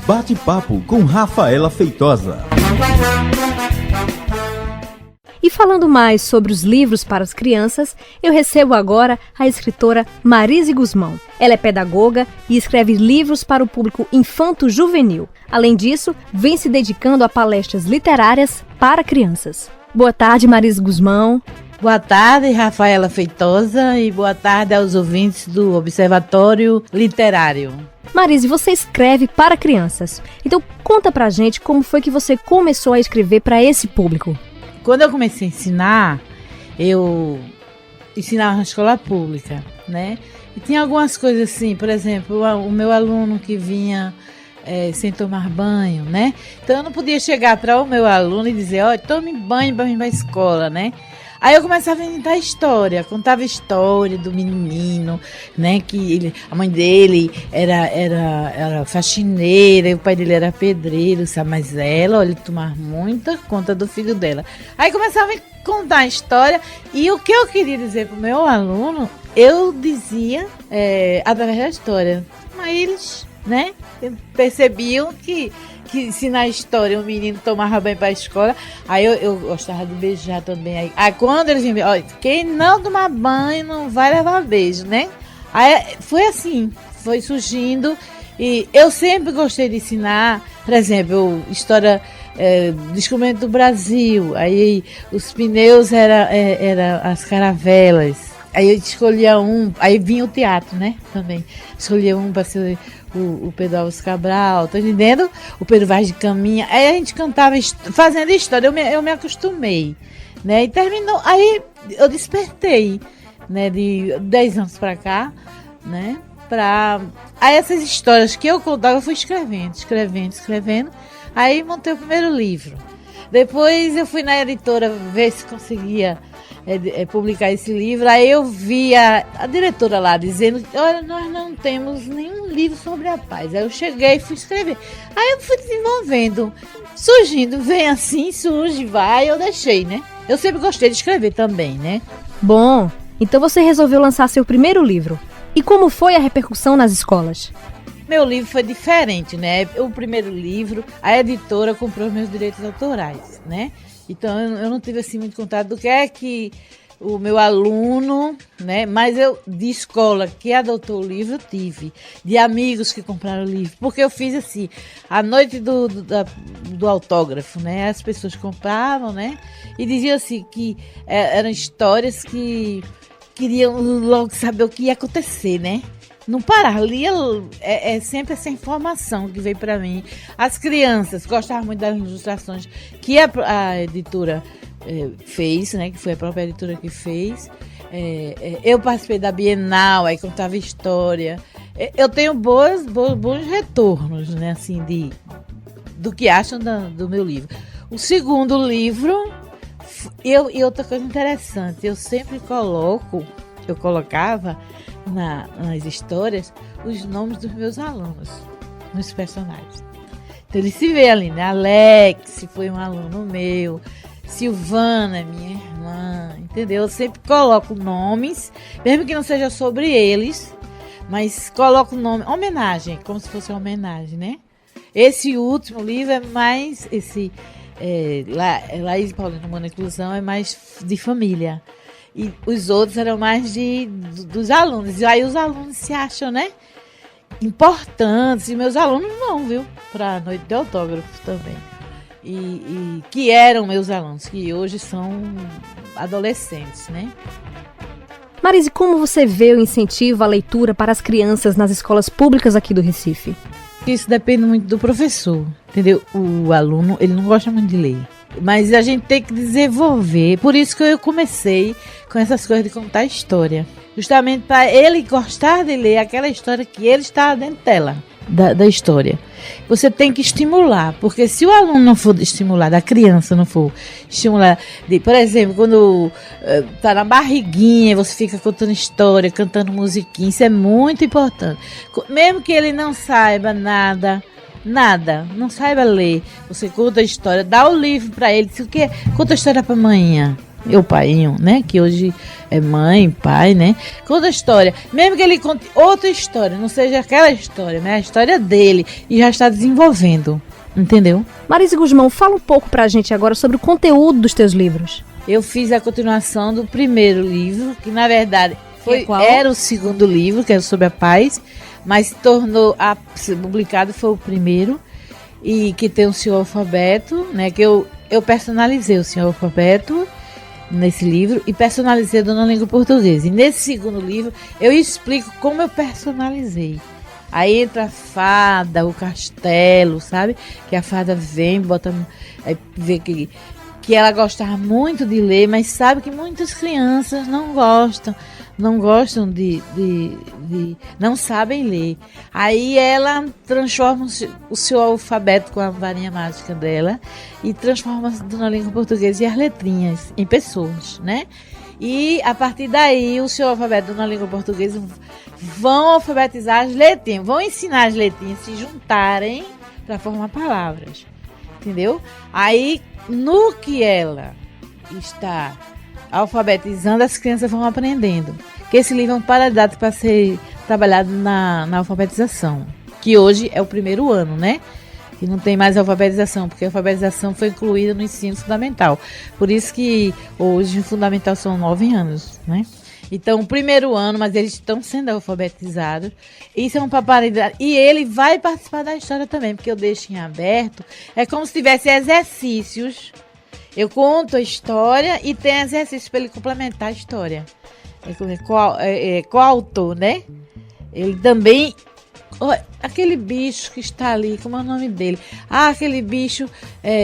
Bate-papo com Rafaela Feitosa. E falando mais sobre os livros para as crianças, eu recebo agora a escritora Marise Guzmão. Ela é pedagoga e escreve livros para o público infanto-juvenil. Além disso, vem se dedicando a palestras literárias para crianças. Boa tarde, Marise Guzmão. Boa tarde, Rafaela Feitosa, e boa tarde aos ouvintes do Observatório Literário. Marise, você escreve para crianças. Então conta pra gente como foi que você começou a escrever para esse público. Quando eu comecei a ensinar, eu ensinava na escola pública, né? E tinha algumas coisas assim, por exemplo, o meu aluno que vinha sem tomar banho, né? Então eu não podia chegar para o meu aluno e dizer, olha, tome banho para vir para a escola, né? Aí eu começava a inventar história, contava a história do menino, né, que a mãe dele era faxineira, e o pai dele era pedreiro, sabe, mas ela, olha, tomava muita conta do filho dela. Aí começava a contar a história, e o que eu queria dizer pro meu aluno, eu dizia através da história. Mas eles, né, percebiam que se na história o menino tomava banho para a escola, aí eu gostava de beijar também. Aí quando eles vinham, olha, quem não tomar banho não vai levar beijo, né? Aí foi assim, foi surgindo, e eu sempre gostei de ensinar, por exemplo, história descobrimento do Brasil, aí os pneus era as caravelas. Aí eu escolhia aí vinha o teatro, né, também. Escolhia para ser o Pedro Alves Cabral, tá entendendo? O Pedro Vaz de Caminha. Aí a gente cantava fazendo história, eu me acostumei, né, e terminou. Aí eu despertei, né, de 10 anos para cá, né, aí essas histórias que eu contava, eu fui escrevendo. Aí montei o primeiro livro. Depois eu fui na editora ver se conseguia publicar esse livro. Aí eu vi a diretora lá dizendo, olha, nós não temos nenhum livro sobre a paz. Aí eu cheguei e fui escrever. Aí eu fui desenvolvendo, surgindo, vem assim, surge, vai, eu deixei, né? Eu sempre gostei de escrever também, né? Bom, então você resolveu lançar seu primeiro livro. E como foi a repercussão nas escolas? Meu livro foi diferente, né? O primeiro livro, a editora comprou meus direitos autorais, né? Então eu não tive assim muito contato do que é que o meu aluno, né? Mas eu, de escola que adotou o livro, eu tive. De amigos que compraram o livro. Porque eu fiz assim, a noite do autógrafo, né? As pessoas compravam, né? E diziam assim que eram histórias que queriam logo saber o que ia acontecer, né? Não parar, lia, é sempre essa informação que veio para mim. As crianças gostavam muito das ilustrações que a editora fez, né? Que foi a própria editora que fez. Eu participei da Bienal, aí contava história. Eu tenho bons retornos, né? Assim, do que acham do meu livro. O segundo livro, e outra coisa interessante, eu sempre colocava nas histórias os nomes dos meus alunos, nos personagens. Então ele se vê ali, né? Alex foi um aluno meu, Silvana é minha irmã, entendeu? Eu sempre coloco nomes, mesmo que não seja sobre eles, mas coloco nome, homenagem, como se fosse uma homenagem, né? Esse último livro é mais Laís e Paulina Humana Inclusão é mais de família. E os outros eram mais dos alunos. E aí os alunos se acham, né, importantes. E meus alunos vão, viu, para a noite de autógrafo também. E que eram meus alunos, que hoje são adolescentes, né? Marise, como você vê o incentivo à leitura para as crianças nas escolas públicas aqui do Recife? Isso depende muito do professor, entendeu? O aluno, ele não gosta muito de ler. Mas a gente tem que desenvolver. Por isso que eu comecei com essas coisas de contar história. Justamente para ele gostar de ler aquela história que ele está dentro dela, da história. Você tem que estimular, porque se o aluno não for estimulado, a criança não for estimulada, por exemplo, quando está na barriguinha, você fica contando história, cantando musiquinha, isso é muito importante. Mesmo que ele não saiba nada, não saiba ler, você conta a história, dá o livro para ele, diz o que? Conta a história para amanhã. meu paiinho, né? Que hoje é mãe, pai, né? Conta a história. Mesmo que ele conte outra história, não seja aquela história, né? A história dele e já está desenvolvendo, entendeu? Marise Guzmão, fala um pouco pra gente agora sobre o conteúdo dos teus livros. Eu fiz a continuação do primeiro livro, que na verdade era o segundo livro, que era sobre a paz, mas se tornou publicado, foi o primeiro, e que tem o Senhor Alfabeto, né? Que eu personalizei o Senhor Alfabeto nesse livro e personalizei a Dona Língua Portuguesa. E nesse segundo livro eu explico como eu personalizei. Aí entra a fada, o castelo, sabe? Que a fada vem, vê que ela gostava muito de ler, mas sabe que muitas crianças não gostam não sabem ler. Aí ela transforma o seu alfabeto com a varinha mágica dela e transforma a Dona Língua Portuguesa e as letrinhas em pessoas, né? E a partir daí o seu alfabeto da Dona Língua Portuguesa vão alfabetizar as letrinhas, vão ensinar as letrinhas a se juntarem para formar palavras, entendeu? Aí no que ela está alfabetizando, as crianças vão aprendendo. Que esse livro é um paradidático para ser trabalhado na alfabetização. Que hoje é o primeiro ano, né? Que não tem mais alfabetização, porque a alfabetização foi incluída no ensino fundamental. Por isso que hoje o fundamental são 9 anos, né? Então, o primeiro ano, mas eles estão sendo alfabetizados. Isso é um paparidade. E ele vai participar da história também, porque eu deixo em aberto. É como se tivesse exercícios. Eu conto a história e tem exercício para ele complementar a história. Qual autor, né? Ele também... aquele bicho que está ali, como é o nome dele? Aquele bicho...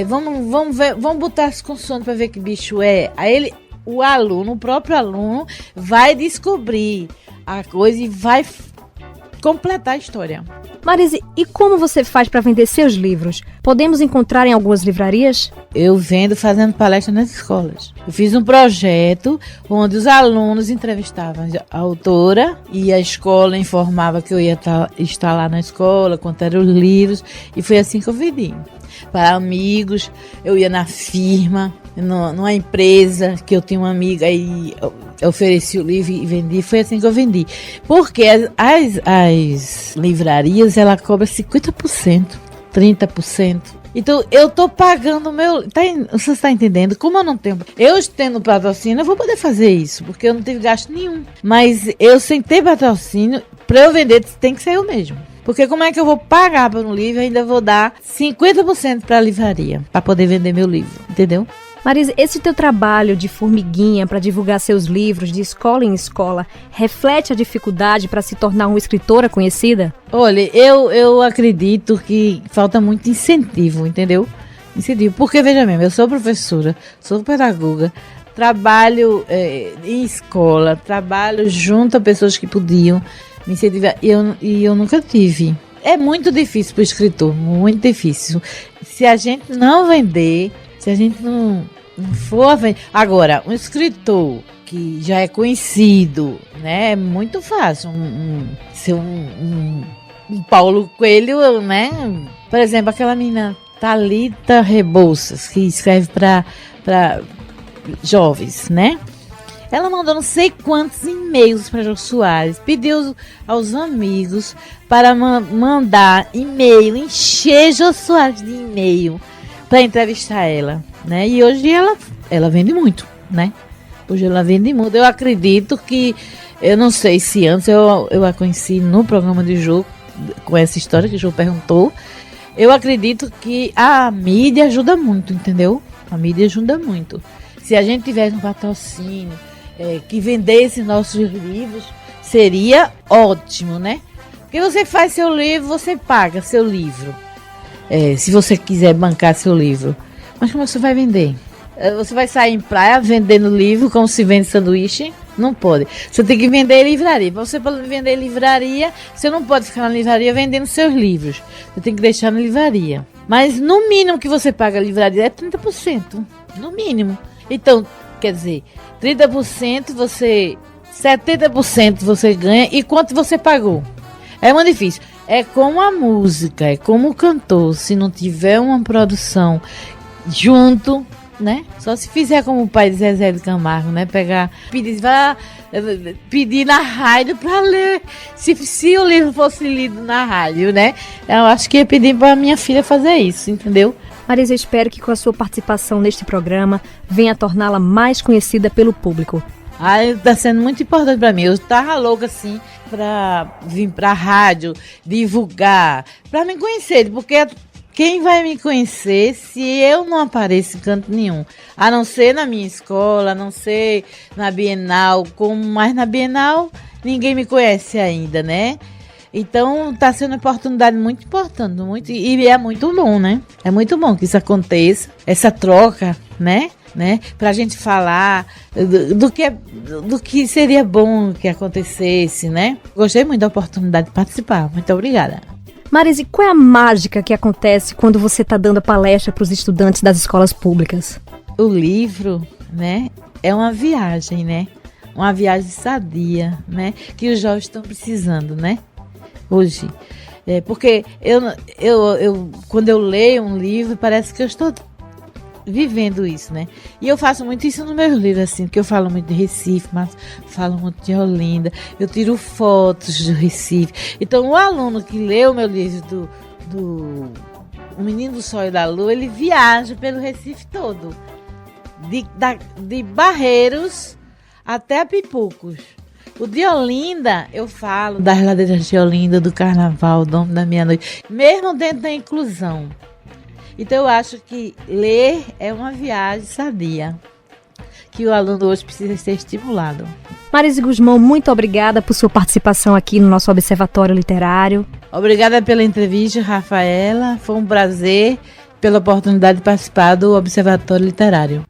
vamos ver, vamos botar as consoantes para ver que bicho é. Aí o próprio aluno, vai descobrir a coisa e vai completar a história. Marise, e como você faz para vender seus livros? Podemos encontrar em algumas livrarias? Eu vendo fazendo palestra nas escolas. Eu fiz um projeto onde os alunos entrevistavam a autora e a escola informava que eu ia estar lá na escola, contar os livros, e foi assim que eu vendi. Para amigos, eu ia na firma, numa empresa que eu tinha uma amiga e eu ofereci o livro e vendi. Foi assim que eu vendi. Porque as livrarias, ela cobra 50%, 30%. Então, eu tô pagando o meu... Você está entendendo? Como eu não tenho... Eu tendo patrocínio, eu vou poder fazer isso, porque eu não tive gasto nenhum. Mas eu, sem ter patrocínio, para eu vender, tem que ser eu mesmo. Porque como é que eu vou pagar por um livro e ainda vou dar 50% para a livraria, para poder vender meu livro, entendeu? Marise, esse teu trabalho de formiguinha para divulgar seus livros de escola em escola reflete a dificuldade para se tornar uma escritora conhecida? Olha, eu acredito que falta muito incentivo, entendeu? Incentivo, porque veja mesmo, eu sou professora, sou pedagoga, trabalho em escola, trabalho junto a pessoas que podiam me incentivar e eu nunca tive. É muito difícil para o escritor, muito difícil. Se a gente não vender... Se a gente não for... Agora, um escritor que já é conhecido, né? É muito fácil. Ser um Paulo Coelho, né? Por exemplo, aquela menina Thalita Rebouças, que escreve para jovens, né? Ela mandou não sei quantos e-mails para Jô Soares, pediu aos amigos para mandar e-mail, encher Jô Soares de e-mail para entrevistar ela, né? E hoje ela vende muito, né? Hoje ela vende muito. Eu acredito que, eu não sei se antes eu a conheci no programa de Jô, com essa história que o Jô perguntou. Eu acredito que a mídia ajuda muito, entendeu? A mídia ajuda muito. Se a gente tivesse um patrocínio que vendesse nossos livros, seria ótimo, né? Porque você faz seu livro, você paga seu livro. Se você quiser bancar seu livro. Mas como você vai vender? Você vai sair em praia vendendo livro como se vende sanduíche? Não pode. Você tem que vender em livraria. Para você vender em livraria, você não pode ficar na livraria vendendo seus livros. Você tem que deixar na livraria. Mas no mínimo que você paga a livraria é 30%. No mínimo. Então, quer dizer, 30% 70% você ganha. E quanto você pagou? É muito difícil. É como a música, é como o cantor. Se não tiver uma produção junto, né? Só se fizer como o pai de Zezé de Camargo, né? Pedir na rádio para ler. Se o livro fosse lido na rádio, né? Eu acho que ia pedir para minha filha fazer isso, entendeu? Marisa, eu espero que com a sua participação neste programa venha torná-la mais conhecida pelo público. Tá sendo muito importante para mim. Eu tava louca, assim, para vir pra rádio, divulgar, para me conhecer, porque quem vai me conhecer se eu não apareço em canto nenhum? A não ser na minha escola, a não ser na Bienal, mas na Bienal ninguém me conhece ainda, né? Então tá sendo uma oportunidade muito importante, e é muito bom, né? É muito bom que isso aconteça, essa troca, né? Pra gente falar do que seria bom que acontecesse, né? Gostei muito da oportunidade de participar. Muito obrigada. Marisa, qual é a mágica que acontece quando você está dando palestra para os estudantes das escolas públicas? O livro, né, é uma viagem, né? Uma viagem sadia, né? Que os jovens estão precisando, né? Hoje. Porque quando eu leio um livro, parece que eu estou vivendo isso, né? E eu faço muito isso nos meus livros, assim, porque eu falo muito de Recife, mas falo muito de Olinda, eu tiro fotos do Recife. Então, o aluno que lê o meu livro do O Menino do Sol e da Lua, ele viaja pelo Recife todo, de Barreiros até Pipucos. O de Olinda, eu falo das ladeiras de Olinda, do Carnaval, do Dom da Meia-Noite, mesmo dentro da inclusão. Então, eu acho que ler é uma viagem sadia, que o aluno hoje precisa ser estimulado. Marisa Guzmão, muito obrigada por sua participação aqui no nosso Observatório Literário. Obrigada pela entrevista, Rafaela. Foi um prazer pela oportunidade de participar do Observatório Literário.